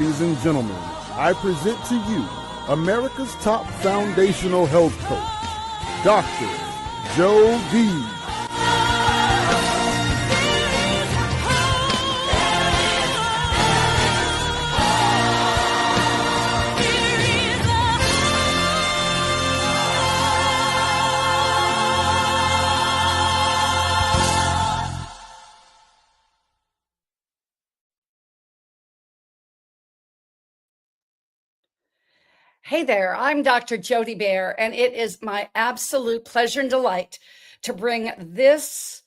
Ladies and gentlemen, I present to you America's top foundational health coach, Dr. Joe D. Hey there, I'm Dr. Jody Bear, and it is my absolute pleasure and delight to bring this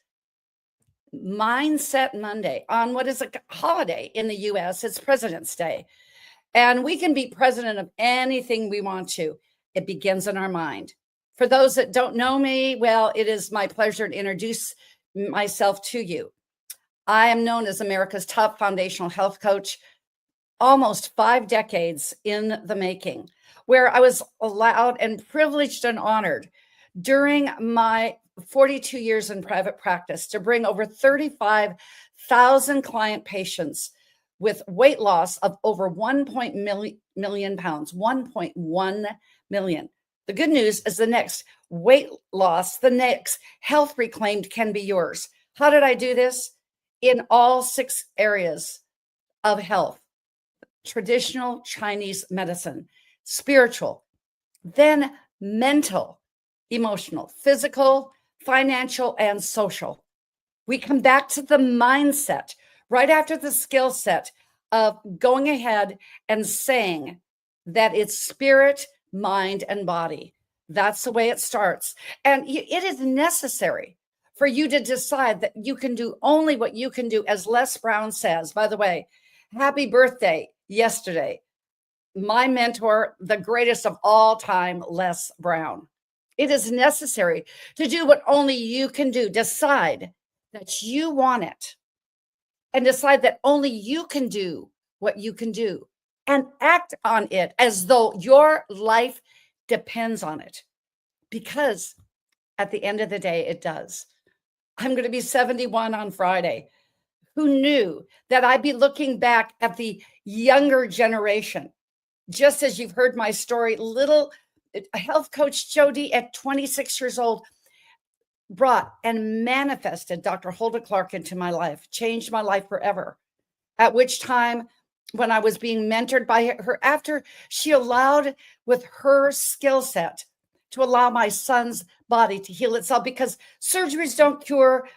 Mindset Monday on what is a holiday in the US. It's President's Day, and we can be president of anything we want to. It begins in our mind. For those that don't know me, well, it is my pleasure to introduce myself to you. I am known as America's top foundational health coach, almost 5 decades in the making, where I was allowed and privileged and honored during my 42 years in private practice to bring over 35,000 client patients with weight loss of over 1 million pounds, 1.1 million. The good news is the next weight loss, the next health reclaimed can be yours. How did I do this? In all 6 areas of health: traditional Chinese medicine, spiritual, then mental, emotional, physical, financial, and social. We come back to the mindset right after the skill set of going ahead and saying that it's spirit, mind, and body. That's the way it starts. And it is necessary for you to decide that you can do only what you can do, as Les Brown says. By the way, happy birthday yesterday. My mentor, the greatest of all time, Les Brown. It is necessary to do what only you can do. Decide that you want it and decide that only you can do what you can do and act on it as though your life depends on it, because at the end of the day, it does. I'm going to be 71 on Friday. Who knew that I'd be looking back at the younger generation? Just as you've heard my story, little health coach Jody at 26 years old brought and manifested Dr. Hulda Clark into my life, changed my life forever. At which time, when I was being mentored by her, after she allowed with her skill set to allow my son's body to heal itself, because surgeries don't cure,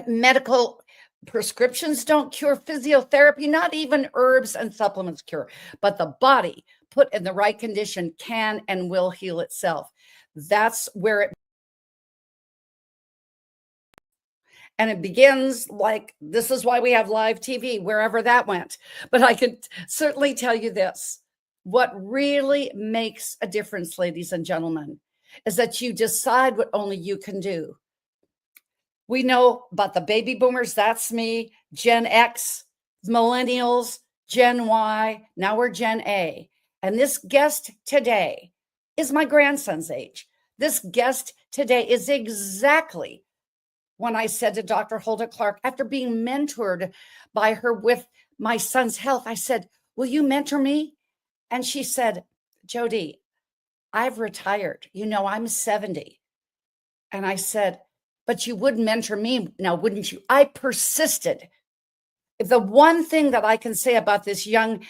medical prescriptions don't cure, physiotherapy, not even herbs and supplements cure, but the body put in the right condition can and will heal itself. That's where it, and it begins like, this is why we have live TV, wherever that went. But I can certainly tell you this: what really makes a difference, ladies and gentlemen, is that you decide what only you can do. We know about the baby boomers, that's me, Gen X, millennials, Gen Y, now we're Gen A. And this guest today is my grandson's age. This guest today is exactly when I said to Dr. Hulda Clark, after being mentored by her with my son's health, I said, will you mentor me? And she said, Jody, I've retired. You know, I'm 70. And I said, but you would mentor me now, wouldn't you? I persisted. If the one thing that I can say about this young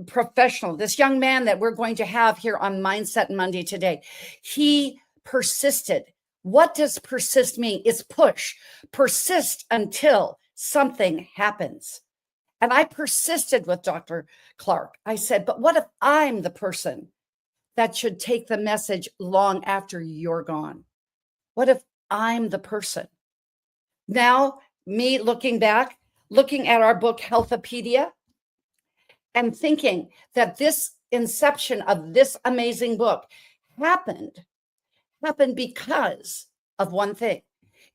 professional, this young man that we're going to have here on Mindset Monday today, he persisted. What does persist mean? It's push. Persist until something happens. And I persisted with Dr. Clark. I said, but what if I'm the person that should take the message long after you're gone? What if I'm the person? Now, me looking back, looking at our book, Healthopedia, and thinking that this inception of this amazing book happened because of one thing.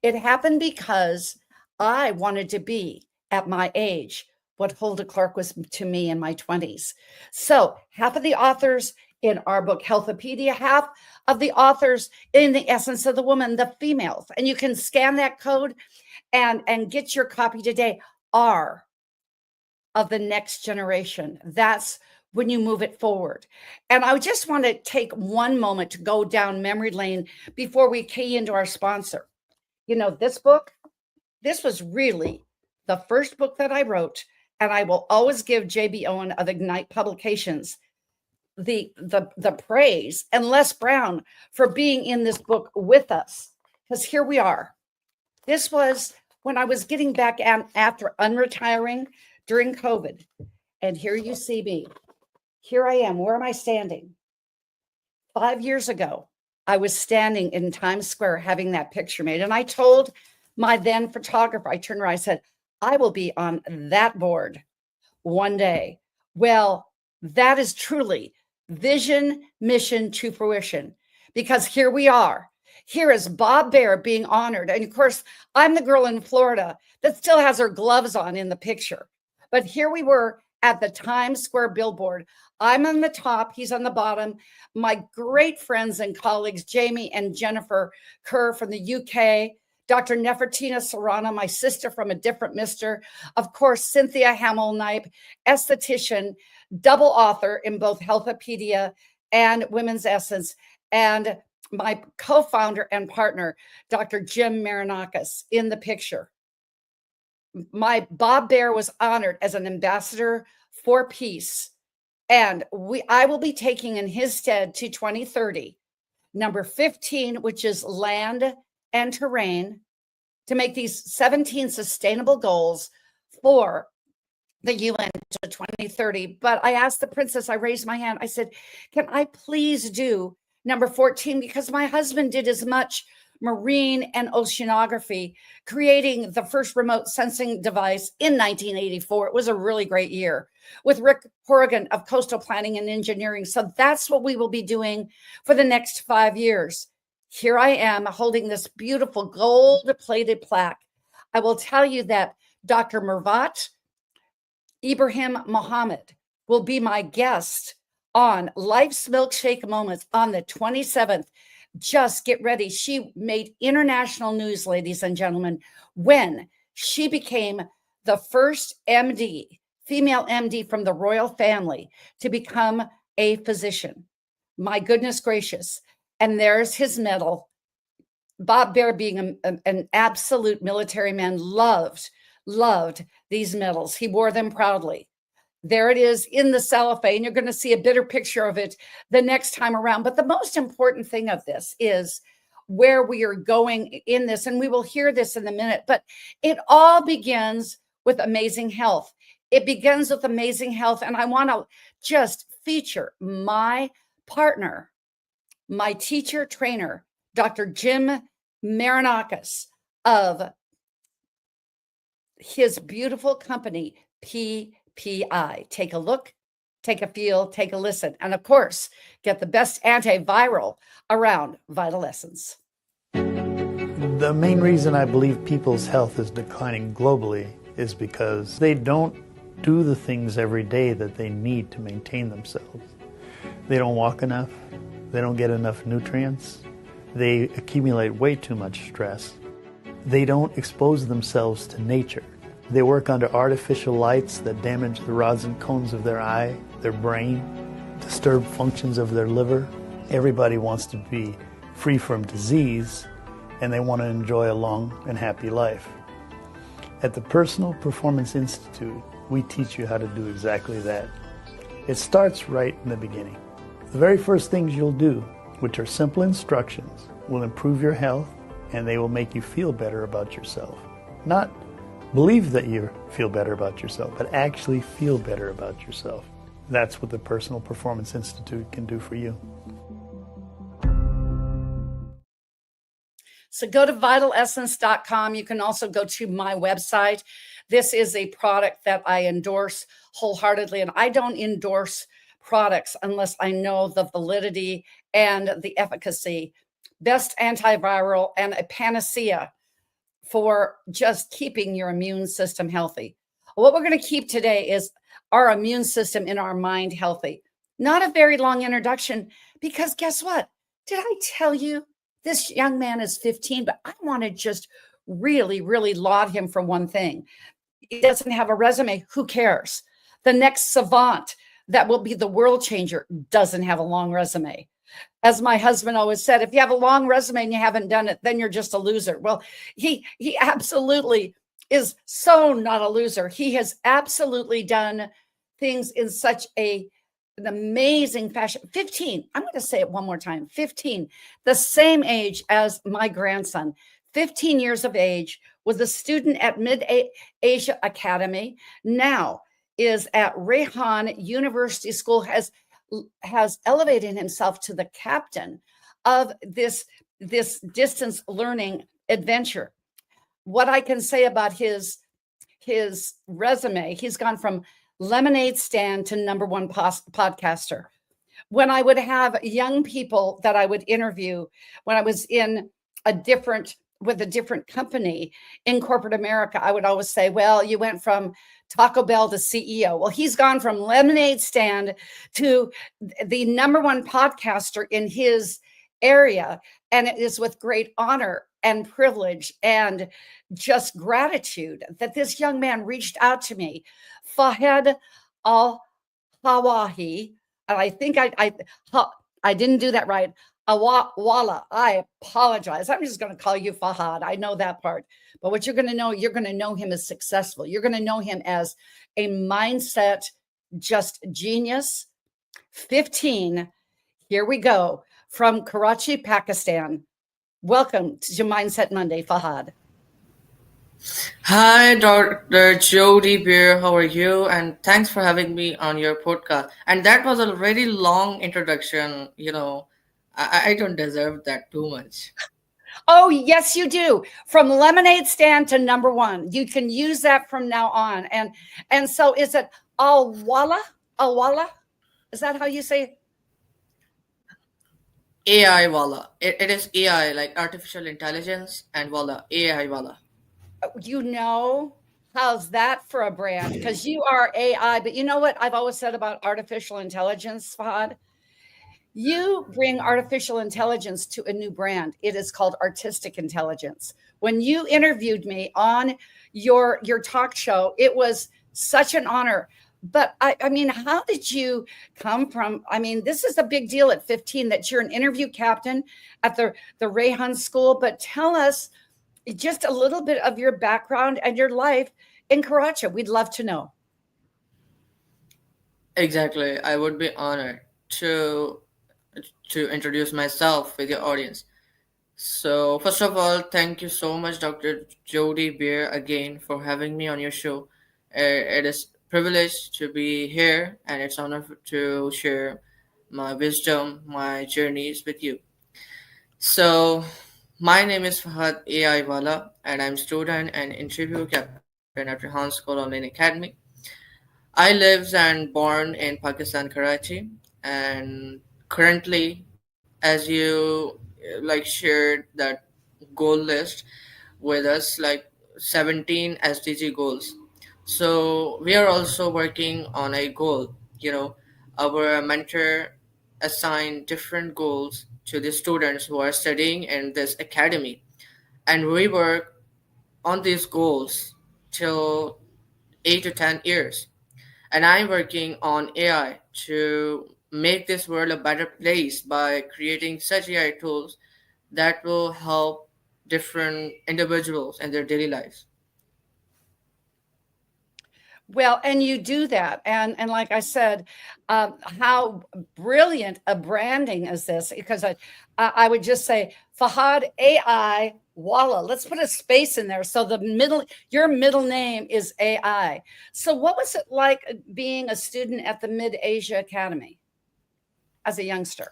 It happened because I wanted to be, at my age, what Hulda Clark was to me in my 20s. So half of the authors in our book, Healthopedia, half of the authors in The Essence of the Woman, the females. And you can scan that code and get your copy today, are of the next generation. That's when you move it forward. And I just want to take one moment to go down memory lane before we key into our sponsor. You know, this book, this was really the first book that I wrote, and I will always give JB Owen of Ignite Publications the praise, and Les Brown for being in this book with us, because here we are. This was when I was getting back after unretiring during COVID. And here you see me. Here I am. Where am I standing? 5 years ago, I was standing in Times Square having that picture made. And I told my then photographer, I turned around, I said, I will be on that board one day. Well, that is truly vision, mission to fruition, because here we are. Here is Bob Bear being honored. And of course, I'm the girl in Florida that still has her gloves on in the picture. But here we were at the Times Square billboard. I'm on the top, he's on the bottom. My great friends and colleagues, Jamie and Jennifer Kerr from the UK, Dr. Nefertina Serrano, my sister from a different mister. Of course, Cynthia Hamill-Knipe, esthetician, double author in both Healthopedia and Women's Essence, and my co-founder and partner, Dr. Jim Marinakis, in the picture. My Bob Bear was honored as an ambassador for peace. And I will be taking in his stead to 2030, number 15, which is land and terrain, to make these 17 sustainable goals for the UN to 2030. But I asked the princess, I raised my hand. I said, can I please do number 14? Because my husband did as much marine and oceanography, creating the first remote sensing device in 1984. It was a really great year with Rick Horrigan of Coastal Planning and Engineering. So that's what we will be doing for the next 5 years. Here I am holding this beautiful gold-plated plaque. I will tell you that Dr. Mervat Ibrahim Mohammed will be my guest on Life's Milkshake Moments on the 27th. Just get ready. She made international news, ladies and gentlemen, when she became the first MD, female MD from the royal family to become a physician. My goodness gracious. And there's his medal. Bob Bear, being an absolute military man, loved these medals. He wore them proudly. There it is in the cellophane. You're going to see a better picture of it the next time around. But the most important thing of this is where we are going in this. And we will hear this in a minute. But it all begins with amazing health. It begins with amazing health. And I want to just feature my partner, my teacher trainer, Dr. Jim Marinakis of his beautiful company, PPI. Take a look, take a feel, take a listen. And of course, get the best antiviral around Vital Essence. The main reason I believe people's health is declining globally is because they don't do the things every day that they need to maintain themselves. They don't walk enough. They don't get enough nutrients. They accumulate way too much stress. They don't expose themselves to nature. They work under artificial lights that damage the rods and cones of their eye, their brain, disturb functions of their liver. Everybody wants to be free from disease, and they want to enjoy a long and happy life. At the Personal Performance Institute, we teach you how to do exactly that. It starts right in the beginning. The very first things you'll do, which are simple instructions, will improve your health, and they will make you feel better about yourself. Not believe that you feel better about yourself, but actually feel better about yourself. That's what the Personal Performance Institute can do for you. So go to vitalessence.com. You can also go to my website. This is a product that I endorse wholeheartedly, and I don't endorse products unless I know the validity and the efficacy. Best antiviral and a panacea for just keeping your immune system healthy. What we're going to keep today is our immune system in our mind healthy. Not a very long introduction, because guess what? Did I tell you this young man is 15? But I want to just really, really laud him for one thing. he doesn't have a resume, who cares? The next savant that will be the world changer doesn't have a long resume. As my husband always said, if you have a long resume and you haven't done it, then you're just a loser. Well, he absolutely is so not a loser. He has absolutely done things in such an amazing fashion. 15, I'm going to say it one more time, 15, the same age as my grandson, 15 years of age, was a student at Mid-Asia Academy, now is at Rayhan University School, has elevated himself to the captain of this distance learning adventure. What I can say about his resume, he's gone from lemonade stand to #1 podcaster. When I would have young people that I would interview, when I was with a different company in corporate America, I would always say, well, you went from Taco Bell to CEO. Well, he's gone from lemonade stand to the #1 podcaster in his area. And it is with great honor and privilege and just gratitude that this young man reached out to me. Fahad Hawahi, and I think I didn't do that right. Wala. I apologize. I'm just going to call you Fahad. I know that part. But what you're going to know him as successful. You're going to know him as a mindset just genius. 15. Here we go. From Karachi, Pakistan. Welcome to Mindset Monday, Fahad. Hi, Dr. Jody Beer. How are you? And thanks for having me on your podcast. And that was a very long introduction. I don't deserve that too much. Oh, yes, you do. From lemonade stand to #1. You can use that from now on. And so is it Awala? Awala? Is that how you say it? AI Wala. It is AI, like artificial intelligence, and Wala, AI Wala. How's that for a brand? Because you are AI, but you know what I've always said about artificial intelligence, Fahad? You bring artificial intelligence to a new brand. It is called artistic intelligence. When you interviewed me on your talk show, it was such an honor. But I mean, how did you come from? I mean, this is a big deal at 15 that you're an interview captain at the Rayhan School. But tell us just a little bit of your background and your life in Karachi. We'd love to know. Exactly. I would be honored to introduce myself with your audience. So, first of all, thank you so much, Dr. Jody Beer, again for having me on your show. It is a privilege to be here, and it's an honor to share my wisdom, my journeys with you. So, my name is Fahad AI Wala, and I'm student and interview captain at Rehan School Online Academy. I live and born in Pakistan, Karachi, and currently, as you shared that goal list with us, like 17 SDG goals. So we are also working on a goal. Our mentor assigned different goals to the students who are studying in this academy, and we work on these goals till 8 to 10 years. And I'm working on AI to make this world a better place by creating such AI tools that will help different individuals in their daily lives. Well, and you do that. And like I said, how brilliant a branding is this? Because I would just say Fahad AI Wala. Let's put a space in there. So your middle name is AI. So what was it like being a student at the Mid-Asia Academy as a youngster?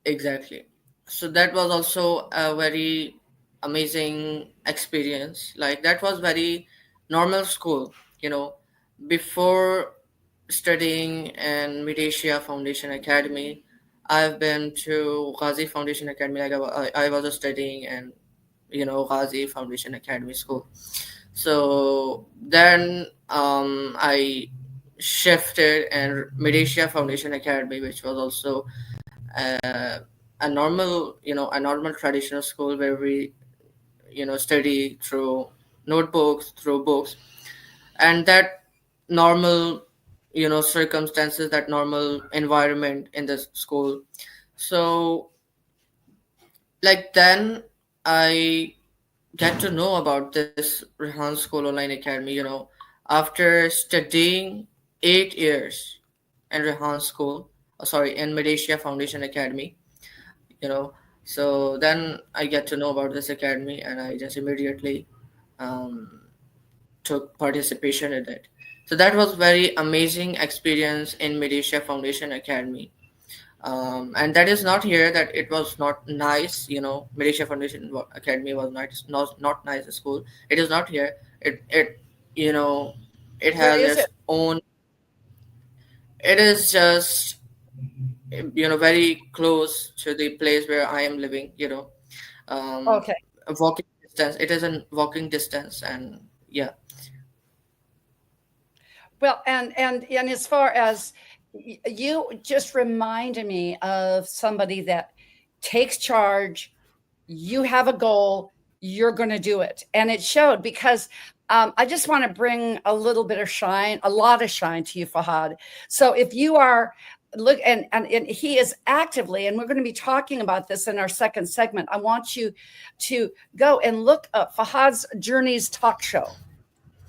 Exactly. So that was also a very amazing experience. Like that was very normal school, Before studying in Mid Asia Foundation Academy, I've been to Ghazi Foundation Academy. Like I was studying in, Ghazi Foundation Academy school. So then I shifted in Mid Asia Foundation Academy, which was also uh, a normal traditional school where we study through notebooks, through books, and that normal, circumstances, that normal environment in the school. So like then I get to know about this Rehan School Online Academy, after studying 8 years in Rehan School, in Malaysia Foundation Academy, you know. So then I get to know about this academy, and I just immediately um, took participation in it. So that was very amazing experience in Malaysia Foundation Academy. And that is not here that it was not nice. Malaysia Foundation Academy was not nice school. It is not here. It you know it Where has is it? its own. It is just very close to the place where I am living. Okay. A walking distance. It is a walking distance, and yeah. Well, and as far as you just reminded me of somebody that takes charge, you have a goal, you're going to do it. And it showed because I just want to bring a little bit of shine, a lot of shine to you, Fahad. So if you are look and he is actively, and we're going to be talking about this in our second segment. I want you to go and look up Fahad's Journeys talk show.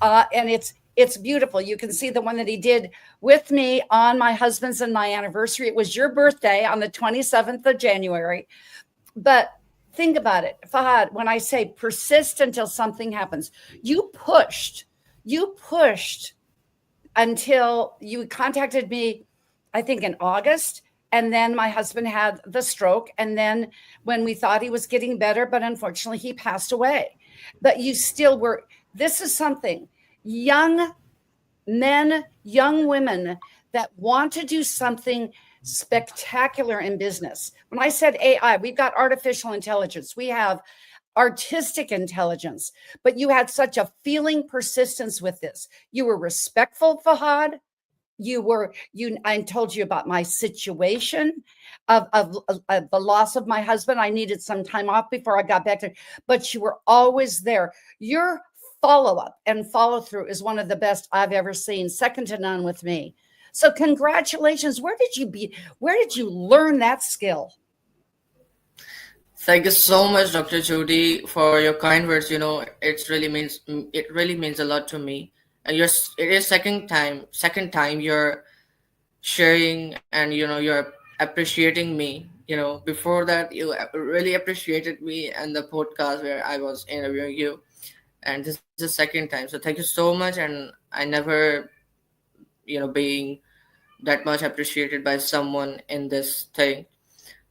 And it's beautiful. You can see the one that he did with me on my husband's and my anniversary. It was your birthday on the 27th of January. But think about it, Fahad, when I say persist until something happens, you pushed until you contacted me, I think in August. And then my husband had the stroke. And then when we thought he was getting better, but unfortunately he passed away. But you still were, this is something young men, young women that want to do something spectacular in business. When I said AI, we've got artificial intelligence, we have artistic intelligence, but you had such a feeling persistence with this. You were respectful, Fahad. I told you about my situation of the loss of my husband. I needed some time off before I got back to, but you were always there. Your follow up and follow through is one of the best I've ever seen, second to none with me. So congratulations. Where did you learn that skill? Thank you so much, Dr. Judy, for your kind words. It really means a lot to me. And it is second time you're sharing, and you're appreciating me. Before that, you really appreciated me and the podcast where I was interviewing you, and this is the second time. So thank you so much, and I never, being that much appreciated by someone in this thing.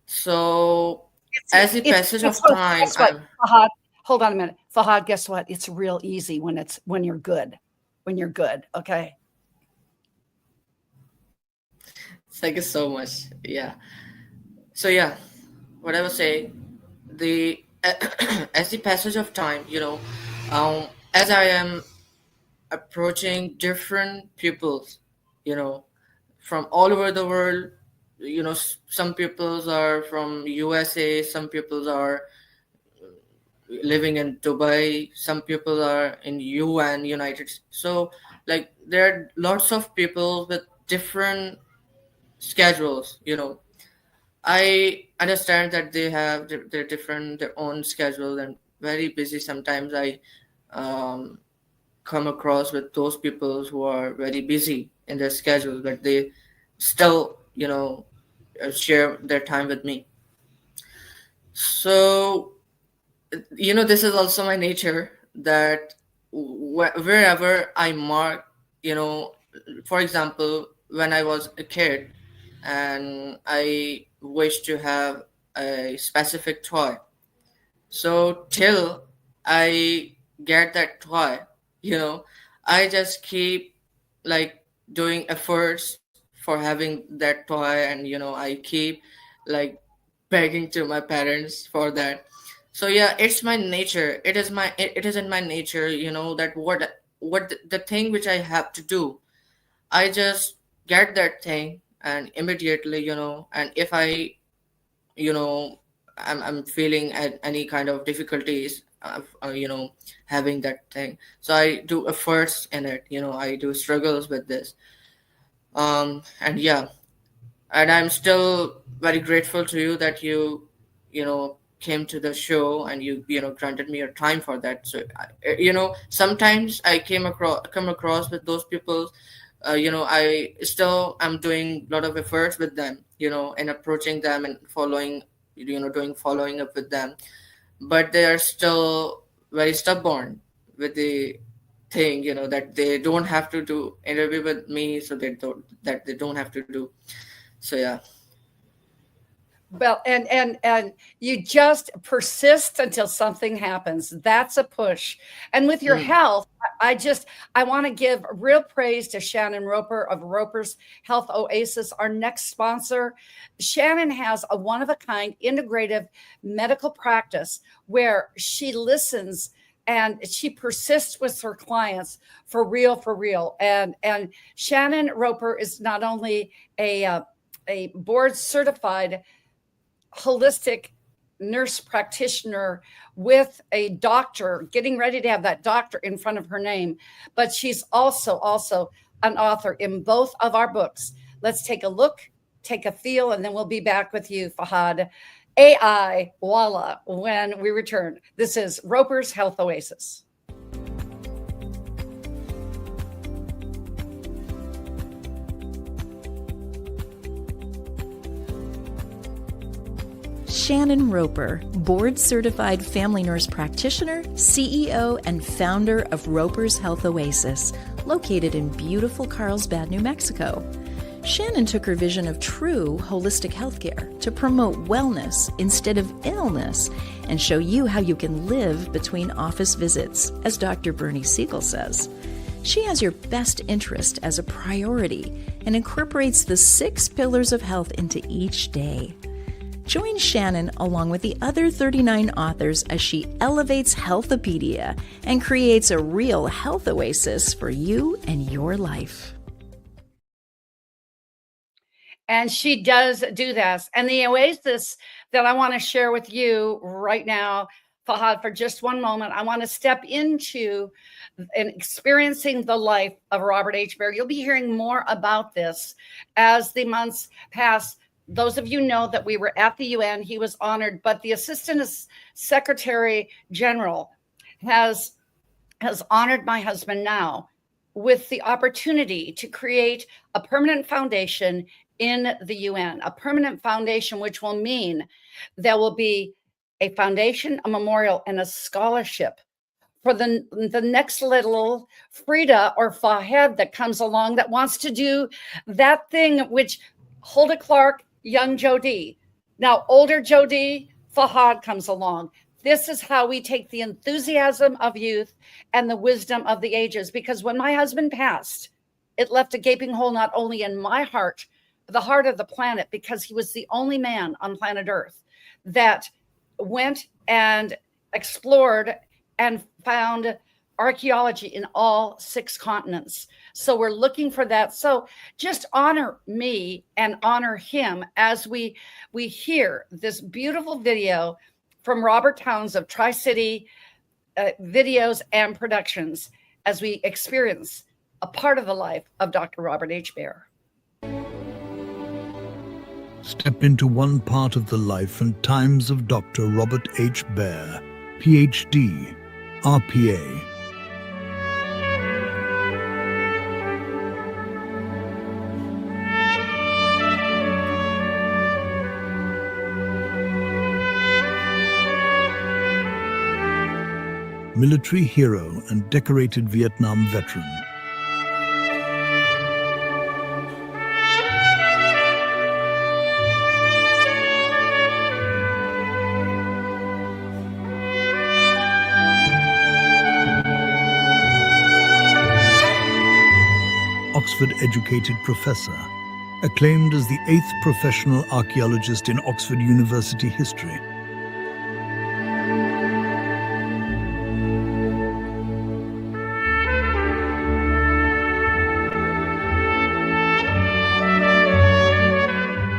So as the It's passage guess of what? time, Guess what, Fahad? Hold on a minute, Fahad. Guess what? It's real easy when you're good. When you're good, okay. thank you so much. Yeah. So yeah, what I was saying, the as the passage of time, as I am approaching different pupils, you know, from all over the world. Some pupils are from USA, some pupils are living in Dubai, some people are in UN, United. So like there are lots of people with different schedules. I understand that they have their own schedule and very busy. Sometimes I um, come across with those people who are very busy in their schedule, but they still share their time with me. So this is also my nature that wherever I mark, for example, when I was a kid and I wish to have a specific toy, so till I get that toy, you know I just keep like doing efforts for having that toy, and I keep like begging to my parents for that. So yeah, it's my nature. It is in my nature, that what the thing which I have to do, I just get that thing and immediately, and if I, you know I'm feeling any kind of difficulties, having that thing. So I do efforts in it. I do struggles with this. And yeah, and I'm still very grateful to you that you came to the show, and you granted me your time for that. So sometimes I come across with those people. I still am doing a lot of efforts with them, and approaching them and following up with them, but they are still very stubborn with the thing, that they don't have to do interview with me, so they don't have to do. So yeah. Well, and you just persist until something happens. That's a push. And with your Mm. health, I want to give real praise to Shannon Roper of Roper's Health Oasis, our next sponsor. Shannon has a one of a kind integrative medical practice where she listens and she persists with her clients for real, for real. And Shannon Roper is not only a board certified holistic nurse practitioner with a doctor, getting ready to have that doctor in front of her name, but she's also an author in both of our books. Let's take a look, take a feel, and then we'll be back with you, Fahad AI Wala, when we return. This is Roper's Health Oasis. Shannon Roper, board-certified family nurse practitioner, CEO, and founder of Roper's Health Oasis, located in beautiful Carlsbad, New Mexico. Shannon took her vision of true holistic healthcare to promote wellness instead of illness and show you how you can live between office visits, as Dr. Bernie Siegel says. She has your best interest as a priority and incorporates the 6 pillars of health into each day. Join Shannon along with the other 39 authors as she elevates Healthopedia and creates a real health oasis for you and your life. And she does do this. And the oasis that I want to share with you right now, Fahad, for just one moment, I want to step into and experiencing the life of Robert H. Baer. You'll be hearing more about this as the months pass. Those of you know that we were at the UN, he was honored, but the Assistant Secretary General has honored my husband now with the opportunity to create a permanent foundation in the UN, a permanent foundation, which will mean there will be a foundation, a memorial, and a scholarship for the next little Frida or Fahad that comes along that wants to do that thing which Hulda Clark, young Jody, now older Jody, Fahad comes along. This is how we take the enthusiasm of youth and the wisdom of the ages. Because when my husband passed, it left a gaping hole not only in my heart, but the heart of the planet, because he was the only man on planet Earth that went and explored and found archaeology in all 6 continents. So we're looking for that. So just honor me and honor him as we hear this beautiful video from Robert Towns of Tri-City Videos and Productions as we experience a part of the life of Dr. Robert H. Baer. Step into one part of the life and times of Dr. Robert H. Baer, PhD, RPA. Military hero and decorated Vietnam veteran. Oxford-educated professor, acclaimed as the 8th professional archaeologist in Oxford University history.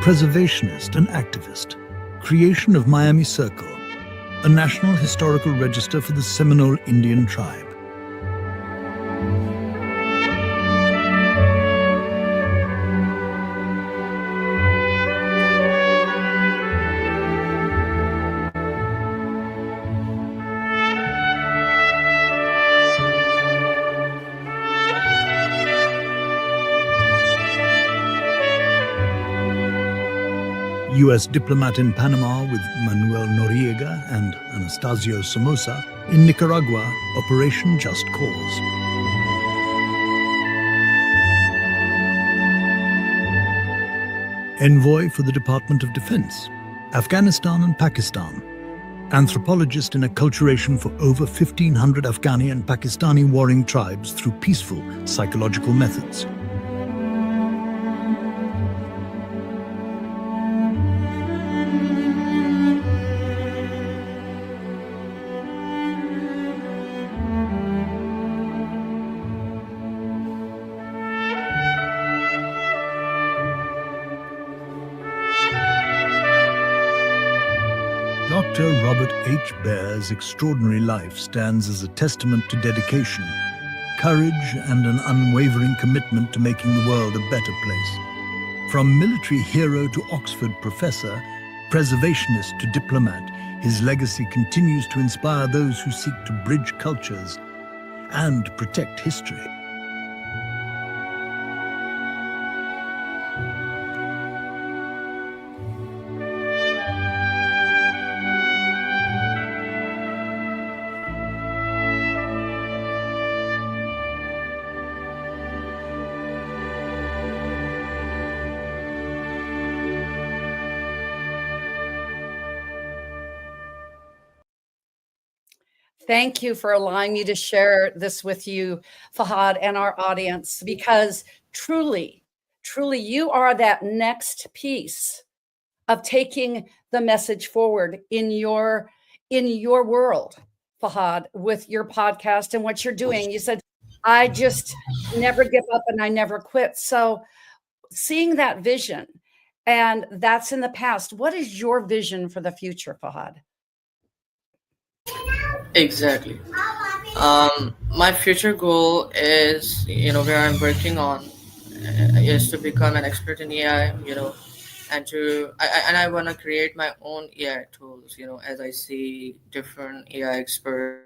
Preservationist and activist, creation of Miami Circle, a national historical register for the Seminole Indian tribe. U.S. diplomat in Panama with Manuel Noriega and Anastasio Somoza. In Nicaragua, Operation Just Cause. Envoy for the Department of Defense, Afghanistan and Pakistan. Anthropologist in acculturation for over 1,500 Afghani and Pakistani warring tribes through peaceful psychological methods. Dr. Robert H. Baer's extraordinary life stands as a testament to dedication, courage, and an unwavering commitment to making the world a better place. From military hero to Oxford professor, preservationist to diplomat, his legacy continues to inspire those who seek to bridge cultures and protect history. Thank you for allowing me to share this with you, Fahad, and our audience, because truly, truly, you are that next piece of taking the message forward in your world, Fahad, with your podcast and what you're doing. You said, I just never give up and I never quit. So seeing that vision, and that's in the past, what is your vision for the future, Fahad? Exactly. My future goal is, where I'm working on, is to become an expert in AI, and I want to create my own AI tools, as I see different AI experts.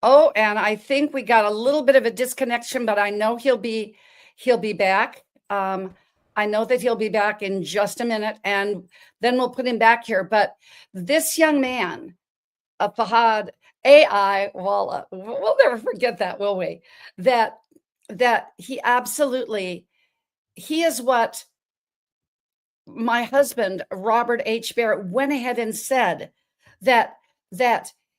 Oh, and I think we got a little bit of a disconnection, but I know he'll be back. I know that he'll be back in just a minute, and then we'll put him back here. But this young man, Fahad AI Wala, we'll never forget that, will we? That he absolutely, he is what my husband, Robert H. Barrett, went ahead and said, that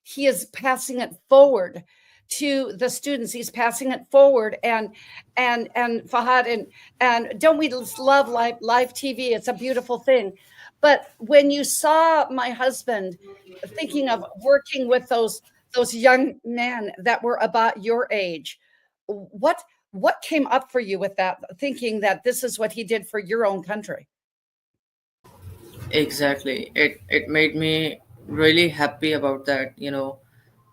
he is passing it forward to the students. He's passing it forward, and Fahad, and don't we just love live TV? It's a beautiful thing. But when you saw my husband thinking of working with those young men that were about your age, what came up for you with that, thinking that this is what he did for your own country? Exactly. It made me really happy about that,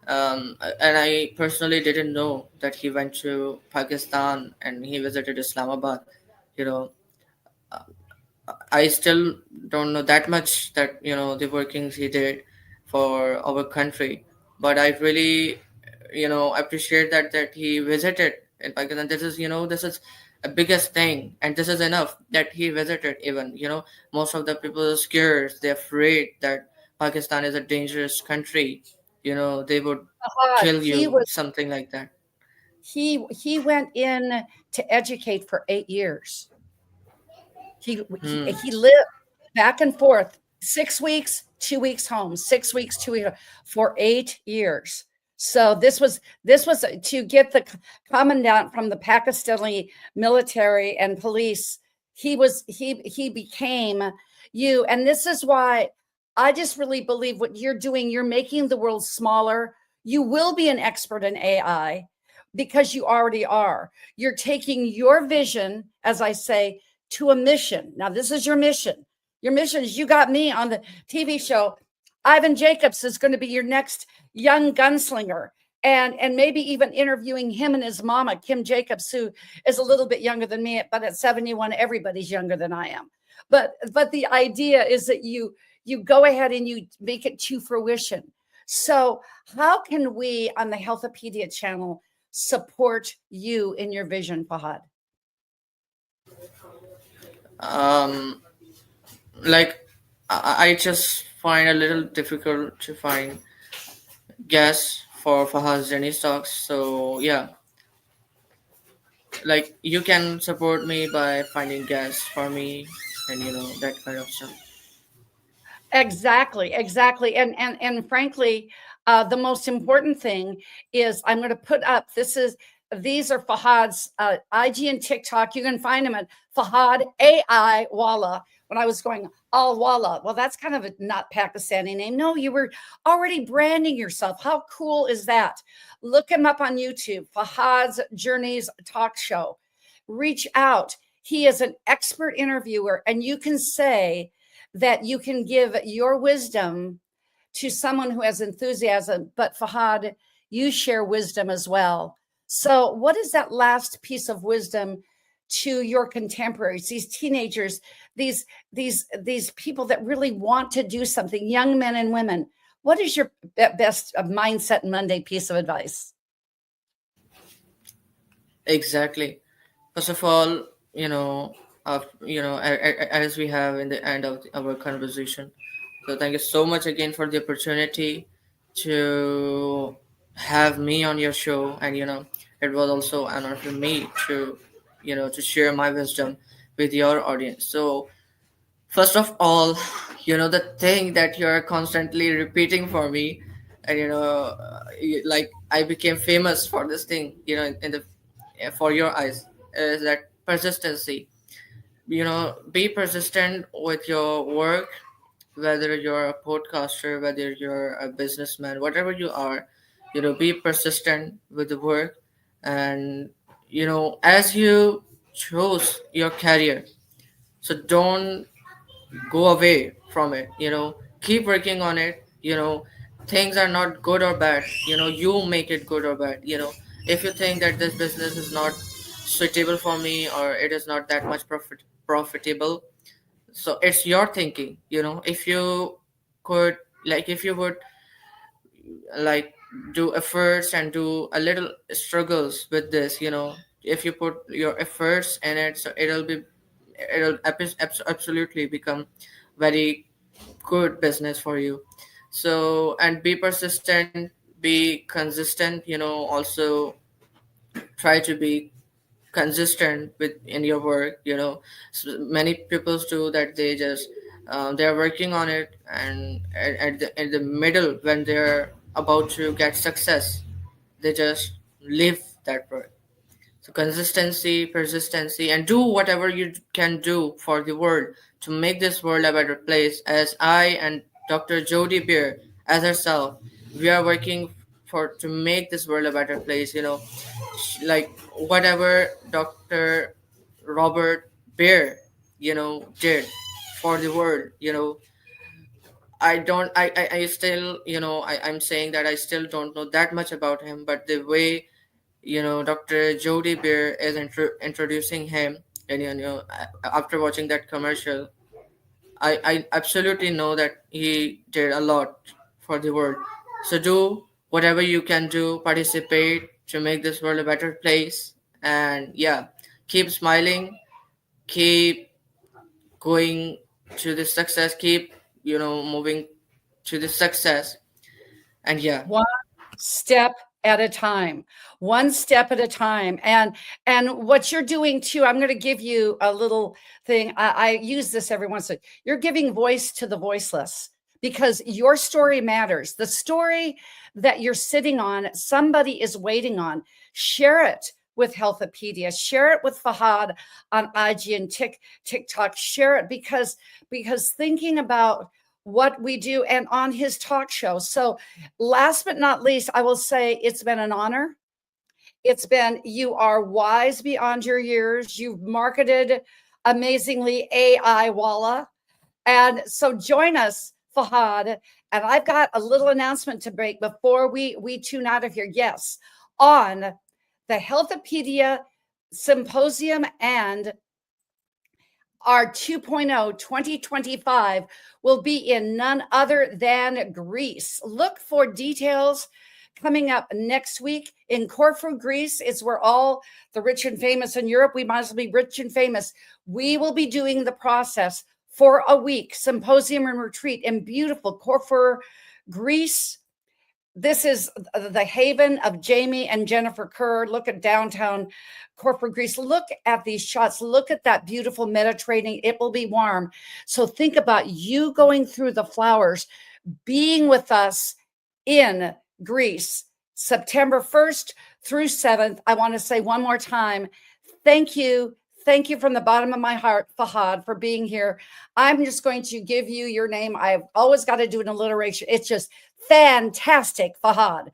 and I personally didn't know that he went to Pakistan and he visited Islamabad. You know, I still don't know that much, that the workings he did for our country, but I really appreciate that he visited in Pakistan. This is a biggest thing, and this is enough that he visited. Even most of the people are scared, they're afraid that Pakistan is a dangerous country. They would Fahad, kill you, something like that. He went in to educate for 8 years. Hmm. He lived back and forth, 6 weeks, 2 weeks home, 6 weeks, 2 weeks, for 8 years. So this was to get the commandant from the Pakistani military and police. He became you, and this is why I just really believe what you're doing. You're making the world smaller. You will be an expert in AI because you already are. You're taking your vision, as I say, to a mission. Now, this is your mission, Your mission is you got me on the TV show. Ivan Jacobs is going to be your next young gunslinger. And maybe even interviewing him and his mama, Kim Jacobs, who is a little bit younger than me, but at 71, everybody's younger than I am. But the idea is that you go ahead and you make it to fruition. So how can we on the Healthopedia channel support you in your vision, Fahad? Like I just find a little difficult to find guests for Fahad's Journey stocks. So yeah, like you can support me by finding guests for me and that kind of stuff. Exactly, exactly. And frankly, the most important thing is I'm going to put up. These are Fahad's IG and TikTok. You can find him at Fahad AI Wala. When I was going Al Wala, well, that's kind of a not Pakistani name. No, you were already branding yourself. How cool is that? Look him up on YouTube, Fahad's Journeys Talk Show. Reach out. He is an expert interviewer, and you can say that you can give your wisdom to someone who has enthusiasm. But Fahad, you share wisdom as well. So what is that last piece of wisdom to your contemporaries, these teenagers, these people that really want to do something, young men and women? What is your best mindset Monday piece of advice? Exactly. First of all, as we have in the end of our conversation. So thank you so much again for the opportunity to have me on your show, and it was also an honor for me to share my wisdom with your audience. So first of all, the thing that you're constantly repeating for me, and like I became famous for this thing, in the for your eyes, is that persistency. Be persistent with your work, whether you're a podcaster, whether you're a businessman, whatever you are. Be persistent with the work, and as you chose your career, so don't go away from it. Keep working on it. Things are not good or bad. You make it good or bad. If you think that this business is not suitable for me, or it is not that much profitable, so it's your thinking. If you could, if you would, like, do efforts and do a little struggles with this, if you put your efforts in it, so it'll absolutely become very good business for you. So, and be persistent, be consistent. Also try to be consistent with in your work. Many people do that. They just they're working on it, and at the middle, when they're about to get success, they just leave that work. So consistency, persistency, and do whatever you can do for the world to make this world a better place. As I and Dr. Jody Beer, as herself, we are working for to make this world a better place. Like whatever Dr. Robert Beer, did for the world. I don't. I still. I'm saying that I still don't know that much about him, but the way Dr. Jody Beer is introducing him, and after watching that commercial, I absolutely know that he did a lot for the world. So do whatever you can do, participate to make this world a better place, and yeah, keep smiling, keep going to the success, keep moving to the success, and yeah. One step at a time, one step at a time. And what you're doing too, I'm going to give you a little thing. I use this every once in a while. You're giving voice to the voiceless, because your story matters. The story that you're sitting on, somebody is waiting on. Share it with Healthopedia. Share it with Fahad on IG and TikTok. Share it because thinking about what we do and on his talk show. So last but not least, I will say it's been an honor. You are wise beyond your years. You've marketed amazingly AI Wala. And so join us, Fahad. And I've got a little announcement to break before we tune out of here. Yes, on the Healthopedia Symposium and our 2.0 2025 will be in none other than Greece. Look for details coming up next week in Corfu, Greece. It's where all the rich and famous in Europe, we might as well be rich and famous. We will be doing the process for a week, symposium and retreat in beautiful Corfu, Greece. This is the haven of Jamie and Jennifer Kerr. Look at downtown Corfu, Greece. Look at these shots. Look at that beautiful Mediterranean. It will be warm. So think about you going through the flowers, being with us in Greece, September 1st through 7th. I want to say one more time, thank you. Thank you from the bottom of my heart, Fahad, for being here. I'm just going to give you your name. I've always got to do an alliteration. It's just fantastic, Fahad.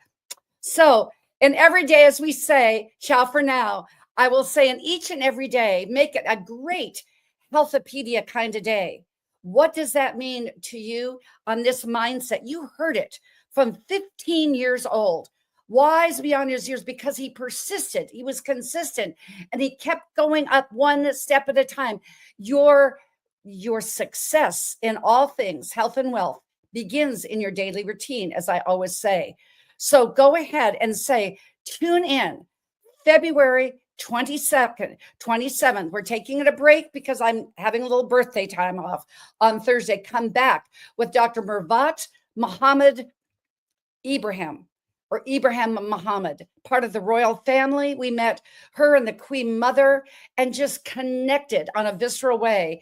So, in every day, as we say, ciao for now, I will say in each and every day, make it a great Healthopedia kind of day. What does that mean to you on this mindset? You heard it from 15 years old. Wise beyond his years because he persisted. He was consistent and he kept going up one step at a time. Your success in all things, health and wealth, begins in your daily routine, as I always say. So go ahead and say, tune in February 22nd, 27th. We're taking it a break because I'm having a little birthday time off on Thursday. Come back with Dr. Mirvat Muhammad Ibrahim Muhammad, part of the royal family. We met her and the Queen Mother and just connected on a visceral way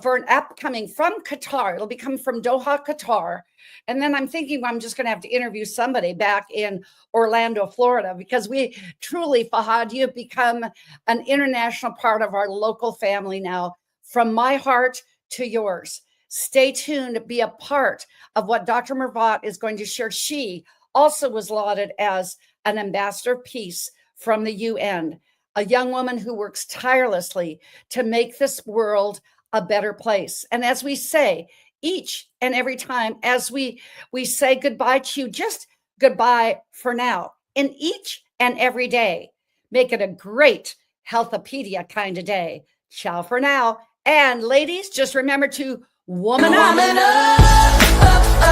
for an upcoming from Qatar. It'll be coming from Doha, Qatar. And then I'm thinking I'm just going to have to interview somebody back in Orlando, Florida, because we truly, Fahad, you have become an international part of our local family now, from my heart to yours. Stay tuned, be a part of what Dr. Mirvat is going to share. She also was lauded as an ambassador of peace from the UN, a young woman who works tirelessly to make this world a better place. And as we say, each and every time, as we say goodbye to you, just goodbye for now. In each and every day, make it a great Healthopedia kind of day. Ciao for now. And ladies, just remember to woman up.